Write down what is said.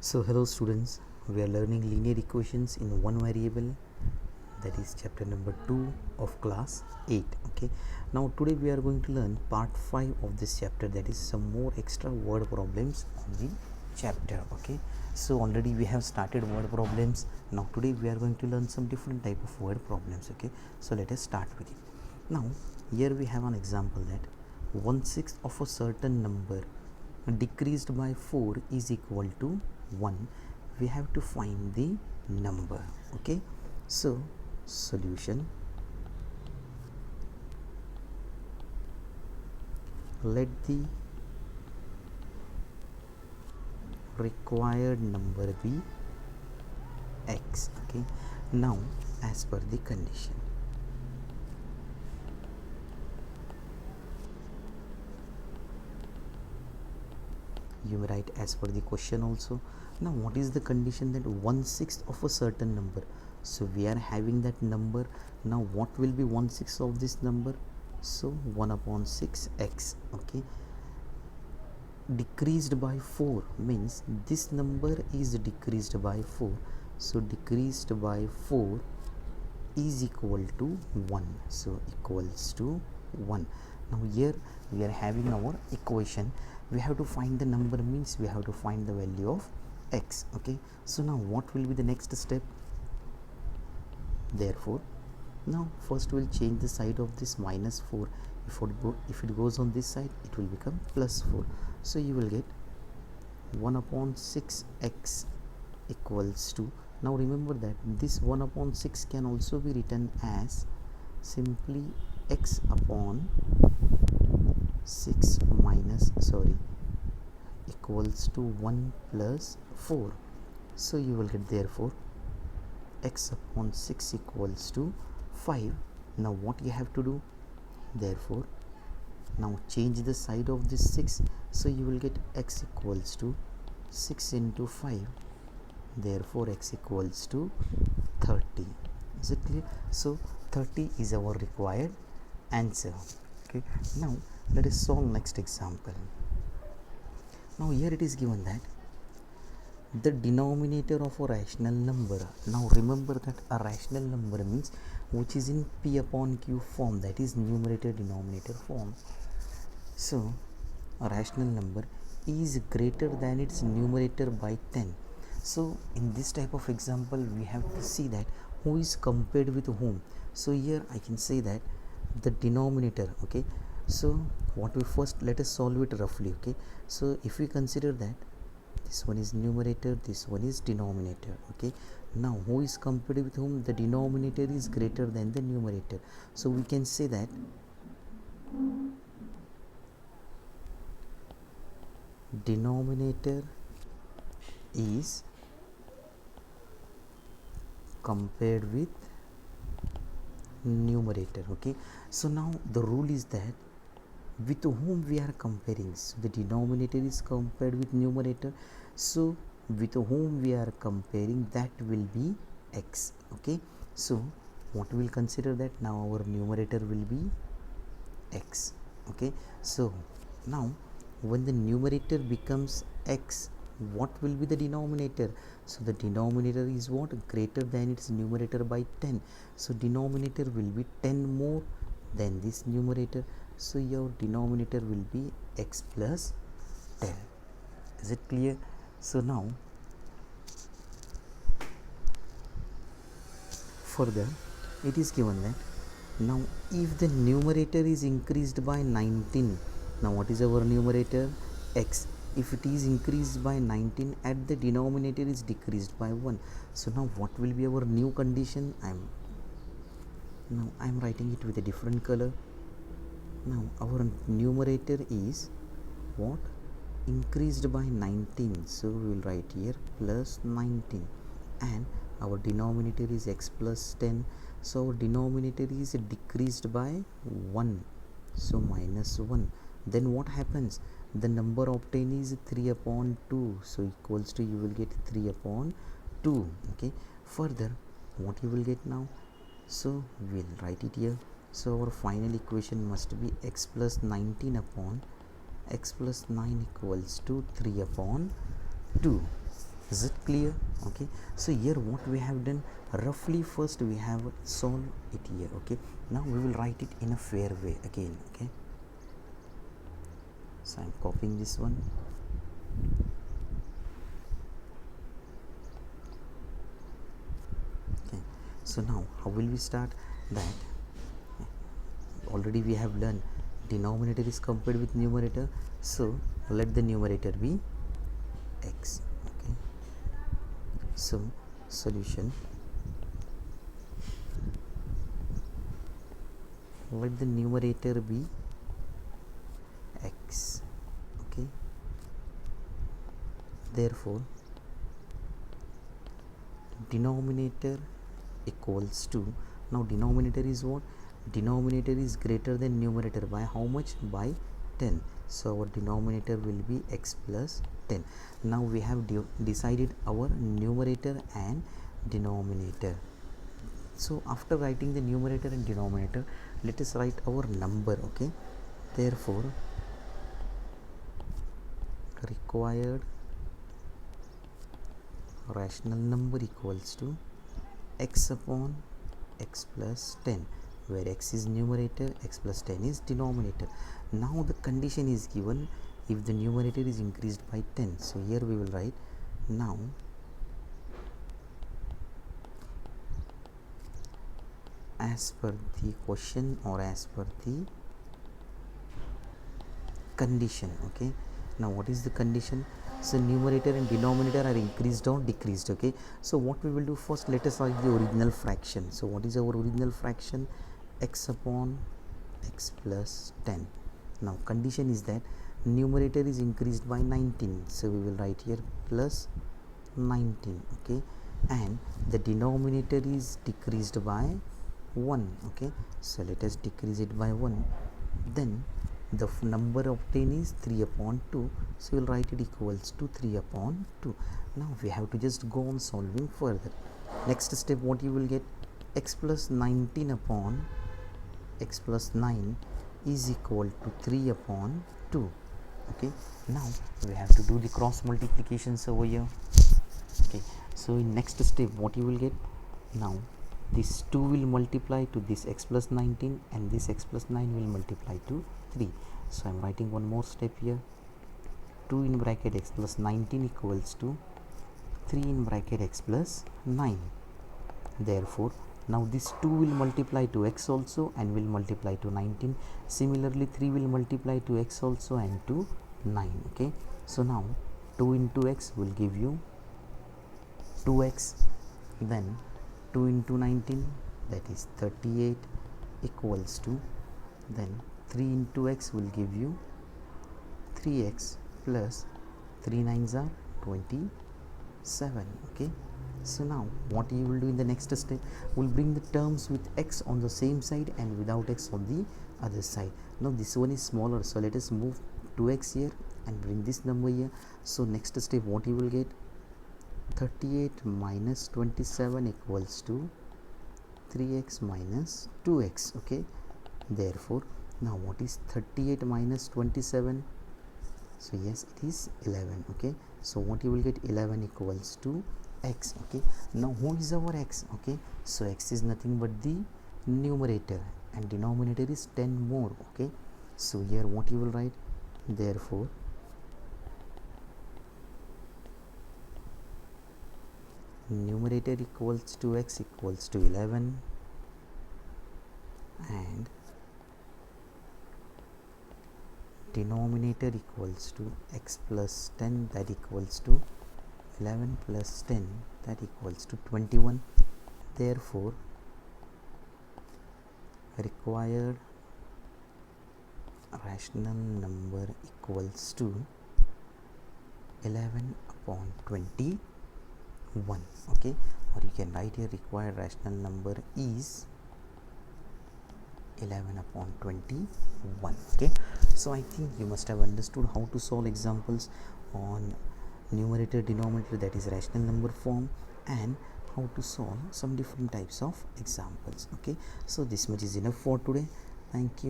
So hello students, we are learning linear equations in one variable, that is chapter number 2 of class 8. Okay, now today we are going to learn part 5 of this chapter, that is some more extra word problems on the chapter. Okay, so already we have started word problems. Now today we are going to learn some different type of word problems. Okay, so let us start with it. Now here we have an example that 1/6 of a certain number decreased by 4 is equal to 1. We have to find the number. Okay, so solution, let the required number be x. Okay, now as per the condition, you may write as per the question also. Now what is the condition? That 1/6 of a certain number, so we are having that number. Now what will be 1/6 of this number? So 1/6x. Okay, decreased by 4 means this number is decreased by 4, so decreased by 4 is equal to 1, so equals to 1. Now here we are having our equation. We have to find the number, means we have to find the value of x. Okay, so now what will be the next step? Therefore now first we'll change the side of this -4. If it goes on this side, it will become +4, so you will get 1/6x equals to, now remember that this 1/6 can also be written as simply x upon 6 equals to 1 plus 4, so you will get therefore x upon 6 equals to 5. Now what you have to do? Therefore now change the side of this 6, so you will get x equals to 6 into 5, therefore x equals to 30. Is it clear? So 30 is our required answer. Okay, now let us solve next example. Now here it is given that the denominator of a rational number, now remember that a rational number means which is in p upon q form, that is numerator denominator form. So a rational number is greater than its numerator by 10. So in this type of example we have to see that who is compared with whom. So here I can say that the denominator. Okay, so what we first, let us solve it roughly. Okay, so if we consider that this one is numerator, this one is denominator. Okay, now who is compared with whom? The denominator is greater than the numerator, so we can say that denominator is compared with numerator. Okay, so now the rule is that with whom we are comparing, so the denominator is compared with numerator, so with whom we are comparing, that will be x. Okay, so what we will consider that now our numerator will be x. Okay, so now when the numerator becomes x, what will be the denominator? So the denominator is what? Greater than its numerator by 10, so denominator will be 10 more than this numerator, so your denominator will be x plus 10. Is it clear? So now further it is given that now if the numerator is increased by 19, now what is our numerator? X. If it is increased by 19 and the denominator is decreased by 1, so now what will be our new condition? I am writing it with a different color. Now our numerator is what? Increased by 19, so we will write here plus 19, and our denominator is x plus 10, so our denominator is decreased by 1, so -1. Then what happens? The number obtained is 3/2, so equals to, you will get 3/2. Okay, further what you will get now? So we will write it here. So our final equation must be x plus 19 upon x plus 9 equals to 3/2. Is it clear? Okay, so here what we have done, roughly first we have solved it here. Okay, now we will write it in a fair way again. Okay, so I'm copying this one. Okay, so now how will we start that? Already we have learned denominator is compared with numerator, so let the numerator be x. Okay, so solution, let the numerator be x. Okay, therefore denominator equals to, now denominator is what? Denominator is greater than numerator by how much? By 10. So our denominator will be x plus 10. Now we have decided our numerator and denominator. So after writing the numerator and denominator, let us write our number. Okay, therefore required rational number equals to x upon x plus 10, where x is numerator, x plus 10 is denominator. Now the condition is given if the numerator is increased by 10. So here we will write, now as per the question or as per the condition. Okay, now what is the condition? So numerator and denominator are increased or decreased. Okay, so what we will do first, let us write the original fraction. So what is our original fraction? X upon x plus 10. Now condition is that numerator is increased by 19, so we will write here plus 19. Okay, and the denominator is decreased by 1. Okay, so let us decrease it by 1. Then the number obtained is 3 upon 2, so we will write it equals to 3 upon 2. Now we have to just go on solving further. Next step, what you will get? X plus 19 upon x plus 9 is equal to 3 upon 2. Okay, now we have to do the cross multiplications over here. Okay, so in next step, what you will get? Now this 2 will multiply to this x plus 19, and this x plus 9 will multiply to 3. So I am writing one more step here. 2 in bracket x plus 19 equals to 3 in bracket x plus 9. Therefore now this 2 will multiply to x also and will multiply to 19. Similarly 3 will multiply to x also and to 9. Okay, so now 2 into x will give you 2x, then 2 into 19, that is 38, equals to, then 3 into x will give you 3x plus 3 9s are 27. Okay, so now what you will do in the next step, will bring the terms with x on the same side and without x on the other side. Now this one is smaller, so let us move 2x here and bring this number here. So next step, what you will get? 38 minus 27 equals to 3x minus 2x. Okay, therefore now what is 38 minus 27? So yes, it is 11. Okay, so what you will get? 11 equals to x. Okay, now who is our x? Okay, so x is nothing but the numerator and denominator is 10 more. Okay, so here what you will write? Therefore numerator equals to x equals to 11 and denominator equals to x plus 10, that equals to 11 plus 10, that equals to 21. Therefore required rational number equals to 11 upon 21. Okay, or you can write here required rational number is 11 upon 21. Okay, so I think you must have understood how to solve examples on numerator denominator, that is rational number form, and how to solve some different types of examples. Okay, so this much is enough for today. Thank you.